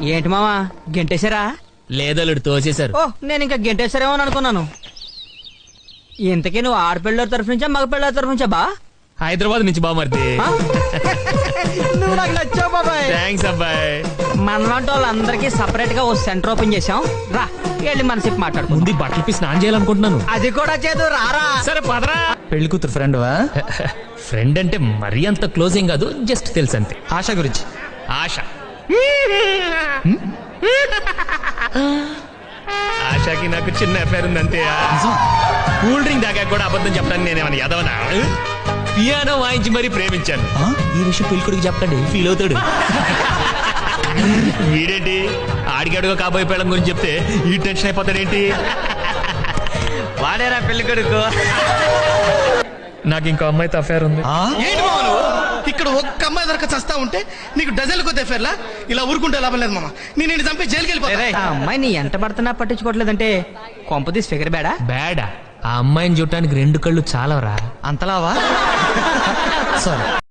ఏంటి మావా గెంటేశారా? లేదల్లుడు తోసేశారు. ఓ నేను ఇంకా గెంటేశారేమో అని అనుకున్నాను. ఇంతకీ నువ్వు ఆడపిల్లల తరఫు నుంచా మగ పిల్లల తరఫు నుంచా బా? హైదరాబాద్ నుంచి బామర్ది. నువ్వు నాకు నచ్చావు బాబాయ్. థ్యాంక్స్ అబ్బాయి. మనలాంటి వాళ్ళందరికీ సపరేట్ గా ఓ సెంటర్ ఓపెన్ చేసాం. రా వెళ్ళి మనసేపు మాట్లాడుకుందాం. ముందు బట్టలు పి స్నానం చేయాలనుకుంటున్నాను. అది కూడా చేదు రారా. సరే పదరా. పెళ్లి కూతురు ఫ్రెండ్ ఫ్రెండ్ అంటే మరీ అంత క్లోజ్ ఏం కాదు, జస్ట్ తెలుసు అంతే. ఆశ గురించి. ఆశ ఆశకి నాకు చిన్న అఫైర్ ఉంది అంతే. కూల్ డ్రింక్ దాకా కూడా అబద్ధం చెప్పడానికి నేనేమన్నా ఎదవనా? పియానో వాయించి మరీ ప్రేమించాను. ఈ విషయం పెళ్ళికొడుకు చెప్పండి, ఫీల్ అవుతాడు. వీడేంటి ఆడికి అడుగు కాబోయే పెళ్ళం గురించి చెప్తే ఈ టెన్షన్ అయిపోతాడేంటి? వాడేరా పెళ్లి కొడుకు. నాకు ఇంకో అమ్మాయితో అఫైర్ ఉంది. ఏంటి మామ నువ్వు ఇక్కడ ఒక్క అమ్మాయి దొరక చస్తా ఉంటే నీకు డజన్లు కొద్ది ఎఫేర్లా? ఇలా ఊరుకుంటే లాభం లేదు మామ. నేను చంపి జైలుకి వెళ్ళిపోతా. ఆ అమ్మాయి నీ ఎంట పడుతున్నా పట్టించుకోవట్లేదంటే కొంపదీసి ఫిగర్ బేడా? బ్యాడా? ఆ అమ్మాయిని చూడటానికి 2 కళ్ళు చాలవరా? అంతలావా? సారీ.